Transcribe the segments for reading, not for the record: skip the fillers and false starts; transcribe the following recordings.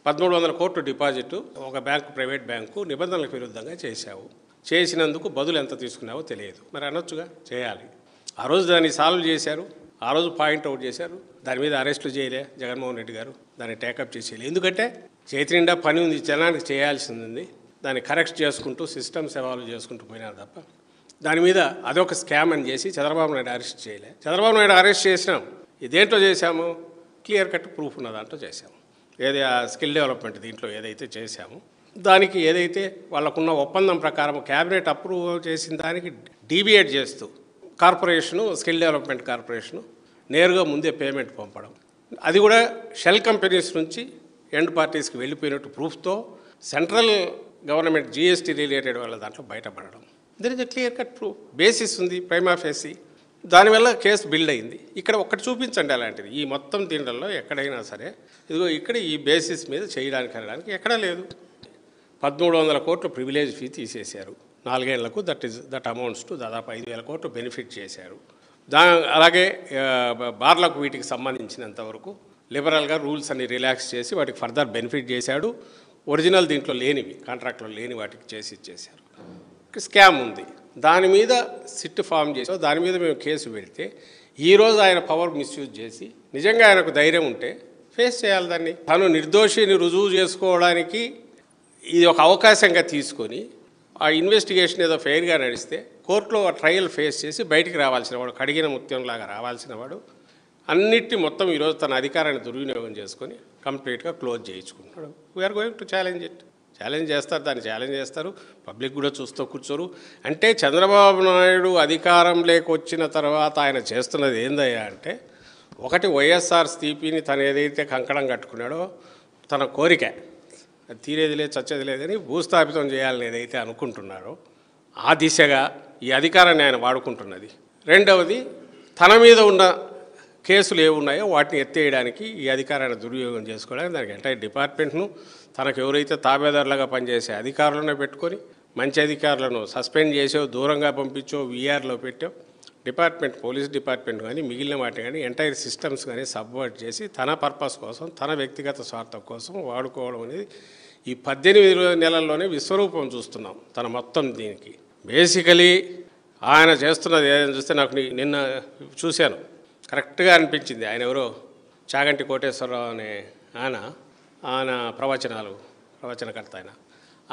1300 కోట్లు డిపాజిట్ ఒక bank private bank నిబంధనలకు విరుద్ధంగా చేశావు. చేసినందుకు బదులు ఎంత తీసుకున్నావో తెలియదు. మరి అనొచ్చుగా, చేయాలి. ఆ రోజు దాన్ని సాల్వ్ చేశారు, ఆ రోజు పాయింట్అవుట్ చేశారు. దాని మీద అరెస్టులు చేయలే జగన్మోహన్ రెడ్డి గారు, దాన్ని టేకప్ చేసేయాలి. ఎందుకంటే చేతి నిండా పని ఉంది, జనానికి చేయాల్సింది ఉంది. దాన్ని కరెక్ట్ చేసుకుంటూ సిస్టమ్స్ ఎవాల్వ్ చేసుకుంటూ పోయినారు తప్ప దాని మీద అదొక స్కామ్ అని చేసి చంద్రబాబు నాయుడు అరెస్ట్ చేయలే. చంద్రబాబు నాయుడు అరెస్ట్ చేసినాం, ఇదేంటో చేశాము, క్లియర్ కట్ ప్రూఫ్ ఉన్న దాంట్లో చేశాము. ఏది ఆ స్కిల్ డెవలప్మెంట్ దీంట్లో ఏదైతే చేశామో దానికి ఏదైతే వాళ్ళకున్న ఒప్పందం ప్రకారం క్యాబినెట్ అప్రూవ్ చేసిన దానికి డీవియేట్ చేస్తూ కార్పొరేషను, స్కిల్ డెవలప్మెంట్ కార్పొరేషను నేరుగా ముందే పేమెంట్ పంపడం, అది కూడా షెల్ కంపెనీస్ నుంచి ఎండ్ పార్టీస్కి వెళ్ళిపోయినట్టు ప్రూఫ్తో సెంట్రల్ గవర్నమెంట్ జిఎస్టీ రిలేటెడ్ వాళ్ళ దాంట్లో బయటపడడం. There is a clear cut proof, basis ఉంది ప్రైమా ఫేసి. దానివల్ల కేసు బిల్డ్ అయింది. ఇక్కడ ఒక్కటి చూపించండి అలాంటిది. ఈ మొత్తం దీంట్లో ఎక్కడైనా సరే ఇదిగో ఇక్కడ ఈ బేసిస్ మీద చేయడానికి అనడానికి ఎక్కడా లేదు. 1300 కోట్లు ప్రివిలేజ్ ఫీ తీసేశారు 4 ఏళ్లకు. దట్ అమౌంట్స్ టు దాదాపు 5000 కోట్లు బెనిఫిట్ చేశారు. అలాగే బార్లకు వీటికి సంబంధించినంతవరకు లిబరల్గా రూల్స్ అన్ని రిలాక్స్ చేసి వాటికి ఫర్దర్ బెనిఫిట్ చేశాడు. ఒరిజినల్ దీంట్లో లేనివి, కాంట్రాక్ట్లో లేని వాటికి చేసి ఇచ్చేశారు. స్కామ్ ఉంది, దాని మీద సిట్ ఫామ్ చేసి దాని మీద మేము కేసు పెడితే ఈరోజు ఆయన పవర్ మిస్యూజ్ చేసి నిజంగా ఆయనకు ధైర్యం ఉంటే ఫేస్ చేయాలి దాన్ని. తను నిర్దోషిని రుజువు చేసుకోవడానికి ఇది ఒక అవకాశంగా తీసుకొని ఆ ఇన్వెస్టిగేషన్ ఏదో ఫెయిర్గా నడిస్తే కోర్టులో ట్రయల్ ఫేస్ చేసి బయటికి రావాల్సిన వాడు, కడిగిన ముత్యంలాగా రావాల్సిన వాడు అన్నిటి మొత్తం ఈరోజు తన అధికారాన్ని దుర్వినియోగం చేసుకొని కంప్లీట్గా క్లోజ్ చేయించుకున్నాడు. We're going to challenge it. Challenge చేస్తారు, దాన్ని ఛాలెంజ్ చేస్తారు, పబ్లిక్ కూడా చూస్తూ కూర్చోరు. అంటే చంద్రబాబు నాయుడు అధికారంలోకి వచ్చిన తర్వాత ఆయన చేస్తున్నది ఏందయ్యా అంటే, ఒకటి వైఎస్ఆర్ స్థితిని తను ఏదైతే కంకణం కట్టుకున్నాడో తన కోరిక అది తీరేది లేదు, చచ్చేది లేదని భూస్థాపితం చేయాలని ఏదైతే అనుకుంటున్నారో ఆ దిశగా ఈ అధికారాన్ని ఆయన వాడుకుంటున్నది. రెండవది, తన మీద ఉన్న కేసులు ఏమున్నాయో వాటిని ఎత్తేయడానికి ఈ అధికారాన్ని దుర్వినియోగం చేసుకోవడానికి దానికి ఎంటైర్ డిపార్ట్మెంట్ను తనకు ఎవరైతే తాబేదారులుగా పనిచేసే అధికారులను పెట్టుకొని మంచి అధికారులను సస్పెండ్ చేసో, దూరంగా పంపించో, వీఆర్లో పెట్టో డిపార్ట్మెంట్, పోలీస్ డిపార్ట్మెంట్ కానీ మిగిలిన వాటిని కానీ ఎంటైర్ సిస్టమ్స్ కానీ సబ్వర్ట్ చేసి తన పర్పస్ కోసం, తన వ్యక్తిగత స్వార్థం కోసం వాడుకోవడం అనేది ఈ 18 నెలల్లోనే విశ్వరూపం చూస్తున్నాం తన మొత్తం దీనికి. బేసికలీ ఆయన చేస్తున్నది ఏదైనా చూస్తే నాకు నిన్న చూశాను, కరెక్ట్గా అనిపించింది. ఆయన ఎవరో చాగంటి కోటేశ్వరరావు అనే ఆయన ప్రవచనకర్త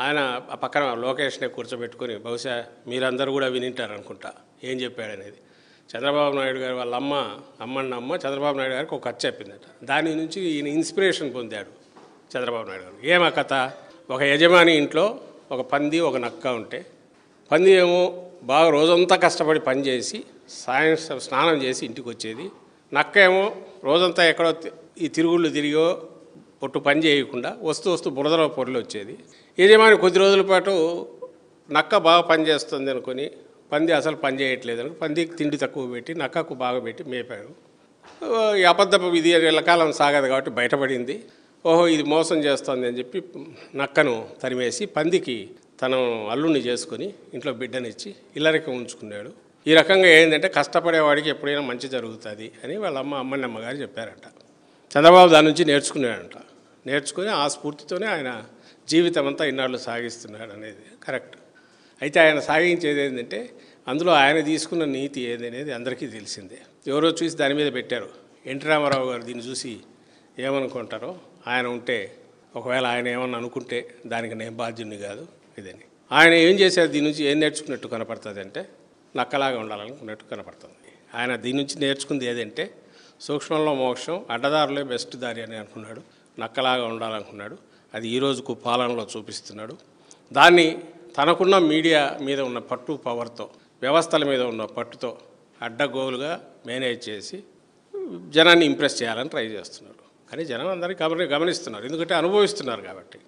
ఆయన ఆ పక్కన లోకేష్నే కూర్చోబెట్టుకొని, బహుశా మీరందరూ కూడా వినింటారు అనుకుంటా ఏం చెప్పాడనేది. చంద్రబాబు నాయుడు గారు వాళ్ళ అమ్మ చంద్రబాబు నాయుడు గారికి ఒక కథ చెప్పిందట. దాని నుంచి ఈయన ఇన్స్పిరేషన్ పొందాడు చంద్రబాబు నాయుడు గారు. ఏమా కథ? ఒక యజమాని ఇంట్లో ఒక పంది, ఒక నక్క ఉంటే, పంది ఏమో బాగా రోజంతా కష్టపడి పనిచేసి సాయంత్రం స్నానం చేసి ఇంటికి వచ్చేది. నక్క ఏమో రోజంతా ఎక్కడో ఈ తిరుగుళ్ళు తిరిగో పొట్టు పని చేయకుండా వస్తూ బురదలో పొరలు వచ్చేది. యజమాని కొద్ది రోజుల పాటు నక్క బాగా పనిచేస్తుంది అనుకొని పంది అసలు పని చేయట్లేదు అనుకో పందికి తిండి తక్కువ పెట్టి నక్కకు బాగా పెట్టి మేపారు. ఈ అబద్ధపు ఇది ఎల్లకాలం సాగదు కాబట్టి బయటపడింది. ఓహో ఇది మోసం చేస్తుంది అని చెప్పి నక్కను తరిమేసి పందికి తను అల్లుడిని చేసుకొని ఇంట్లో బిడ్డనిచ్చి ఇల్లరికి ఉంచుకున్నాడు. ఈ రకంగా ఏంటంటే కష్టపడేవాడికి ఎప్పుడైనా మంచి జరుగుతుంది అని వాళ్ళ అమ్మగారు చెప్పారంట. చంద్రబాబు దాని నుంచి నేర్చుకున్నాడంట. నేర్చుకుని ఆ స్ఫూర్తితోనే ఆయన జీవితం అంతా ఇన్నాళ్ళు సాగిస్తున్నాడు అనేది కరెక్ట్. అయితే ఆయన సాగించేది ఏంటంటే అందులో ఆయన తీసుకున్న నీతి ఏదనేది అందరికీ తెలిసిందే. ఎవరో చూసి దాని మీద పెట్టారు. ఎన్టీ రామారావు గారు దీన్ని చూసి ఏమనుకుంటారో, ఆయన ఉంటే ఒకవేళ ఆయన ఏమన్నా అనుకుంటే దానికి నేను బాధ్యుని కాదు ఇదని. ఆయన ఏం చేశారు, దీని నుంచి ఏం నేర్చుకున్నట్టు కనపడుతుంది అంటే నక్కలాగా ఉండాలనుకున్నట్టు కనపడుతుంది. ఆయన దీని నుంచి నేర్చుకుంది ఏదంటే సూక్ష్మంలో మోక్షం, అడ్డదారులే బెస్ట్ దారి అని అనుకున్నాడు. నక్కలాగా ఉండాలనుకున్నాడు. అది ఈ రోజుకు పాలనలో చూపిస్తున్నాడు. దాన్ని తనకున్న మీడియా మీద ఉన్న పట్టు, పవర్తో, వ్యవస్థల మీద ఉన్న పట్టుతో అడ్డగోలుగా మేనేజ్ చేసి జనాన్ని ఇంప్రెస్ చేయాలని ట్రై చేస్తున్నాడు. కానీ జనం అందరికీ గమనిస్తున్నారు, ఎందుకంటే అనుభవిస్తున్నారు కాబట్టి.